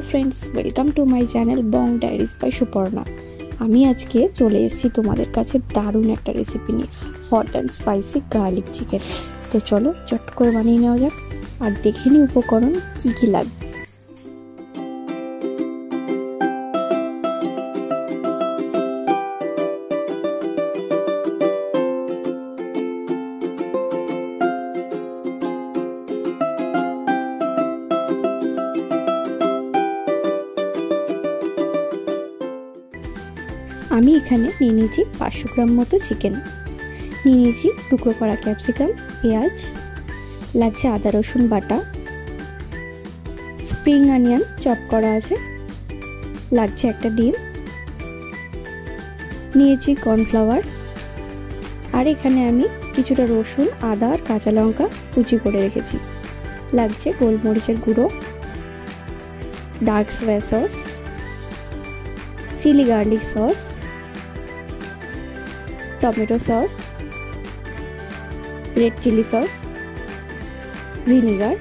Hello friends, welcome to my channel Bong diaries by Suparna. আমি আজকে চলে এসেছি তোমাদের কাছে দারুণ একটা রেসিপি নিয়ে, hot and spicy garlic chicken. তো চলো চট করে বানিয়ে নেওয়া যাক আর দেখে নিই উপকরণ কি কি লাগবে। আমি এখানে নিয়ে নিয়েছি 500 গ্রাম মতো চিকেন, নিয়ে নিয়েছি টুকরো করা ক্যাপসিকাম, পেঁয়াজ, লাগছে আদা রসুন বাটা, স্প্রিং অনিয়ন চপ করা আছে, লাগছে একটা ডিম, নিয়েছি কর্নফ্লাওয়ার, আর এখানে আমি কিছুটা রসুন, আদা আর কাঁচা লঙ্কা কুচি করে রেখেছি, লাগছে গোলমরিচের গুঁড়ো, dark soya sauce, chilli garlic sauce, tomato sauce, red chilli sauce, vinegar.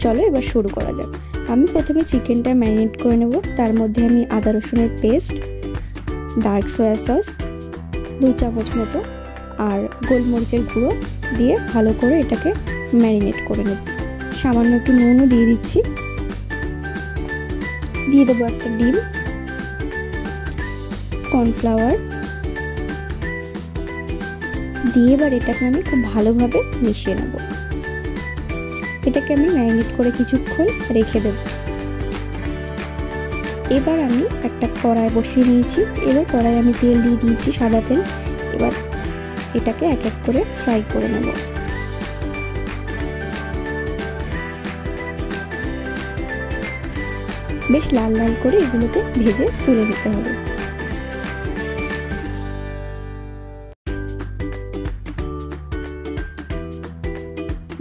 চলো এবার শুরু করা যাক। আমি প্রথমে চিকেনটা ম্যারিনেট করে নেব। তার মধ্যে আমি আদা রসুনের পেস্ট, ডার্ক সয়া সস 2 চামচ মতো আর গোলমরিচের গুঁড়ো দিয়ে ভালো করে এটাকে ম্যারিনেট করে নেব। সামান্য একটু নুনও দিয়ে দিচ্ছি, দিয়ে দেবো একটা ডিম, কর্নফ্লাওয়ার দিয়ে এবার এটাকে আমি খুব ভালোভাবে মিশিয়ে নেব। এটাকে আমি ম্যারিনেট করে কিছুক্ষণ রেখে দেব। এবার আমি একটা কড়াই বসিয়ে নিয়েছি। এবার কড়াই আমি তেল দিয়ে দিয়েছি, সাদা তেল। এবার এটাকে এক এক করে ফ্রাই করে নেব। বেশ লাল লাল করে এগুলোকে ভেজে তুলে নিতে হবে।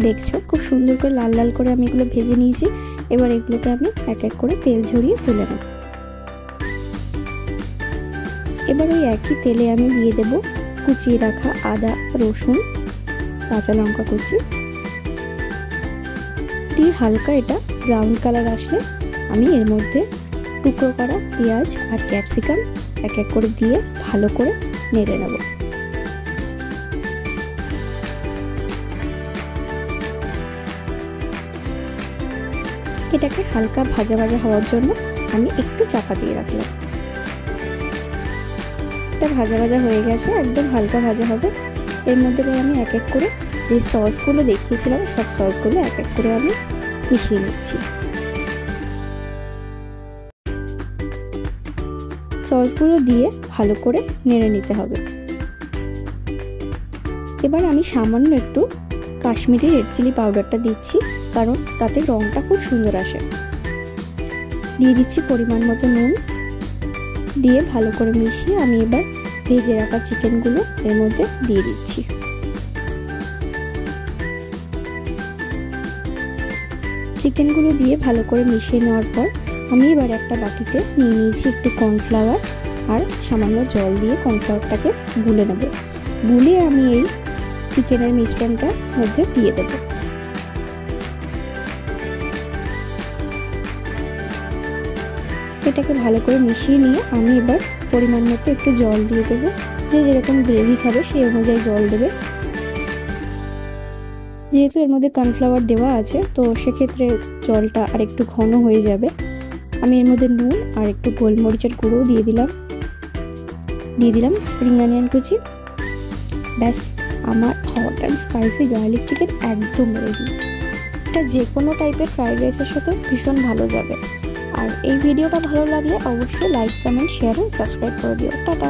দেখছো খুব সুন্দর করে লাল লাল করে আমি এগুলো ভেজে নিয়েছি। এবার এগুলোকে আমি এক এক করে তেল ঝরিয়ে তুলে নেব। এবার ওই একই তেলে আমি দিয়ে দেব কুচিয়ে রাখা আদা রসুন কাঁচা লঙ্কা কুচি দিয়ে হালকা এটা ব্রাউন কালার আসলে আমি এর মধ্যে টুকরো করা পেঁয়াজ আর ক্যাপসিকাম এক এক করে দিয়ে ভালো করে নেড়ে নেব। এটাকে হালকা ভাজা ভাজা হওয়ার জন্য আমি একটু চাপা দিয়ে রাখলাম। এটা ভাজা ভাজা হয়ে গেছে, একদম হালকা ভাজা হবে। এর মধ্যে আমি এক এক করে যে সসগুলো দেখিয়েছিলাম সব সসগুলো এক এক করে আমি মিশিয়ে নিচ্ছি। সসগুলো দিয়ে ভালো করে নেড়ে নিতে হবে। এবার আমি সামান্য একটু কাশ্মীরি রেড চিলি পাউডারটা দিচ্ছি, কারণ তাতে রংটা খুব সুন্দর আসে। দিয়ে দিচ্ছি পরিমাণ মতো নুন, দিয়ে ভালো করে মিশিয়ে আমি এবার ভেজে রাখা চিকেনগুলো এর মধ্যে দিয়ে দিচ্ছি। চিকেনগুলো দিয়ে ভালো করে মিশিয়ে নেওয়ার পর আমি এবার একটা বাটিতে নিয়ে নিয়েছি একটু কর্নফ্লাওয়ার আর সামান্য জল দিয়ে কর্নফ্লাওয়ারটাকে গুলে নেব। গুলে আমি এই চিকেনের মিশ্রণটার মধ্যে দিয়ে দেব। এটাকে ভালো করে মিশিয়ে নিয়ে আমি এবার পরিমাণ মতো একটু জল দিয়ে দেবো। যে যেরকম গ্রেভি খাবে সেই অনুযায়ী জল দেবে। যেহেতু এর মধ্যে কর্নফ্লাওয়ার দেওয়া আছে তো সেক্ষেত্রে জলটা আর একটু ঘন হয়ে যাবে। আমি এর মধ্যে নুন আর একটু গোলমরিচের গুঁড়ো দিয়ে দিলাম স্প্রিং অনিয়ন কুচি। ব্যাস, আমার hot and spicy garlic chicken একদম রেডি। এটা যে কোনো টাইপের ফ্রাইড রাইসের সাথে ভীষণ ভালো যাবে। আর এই ভিডিওটা ভালো লাগলে অবশ্যই লাইক, কমেন্ট, শেয়ার ও সাবস্ক্রাইব করে দিও। টাটা।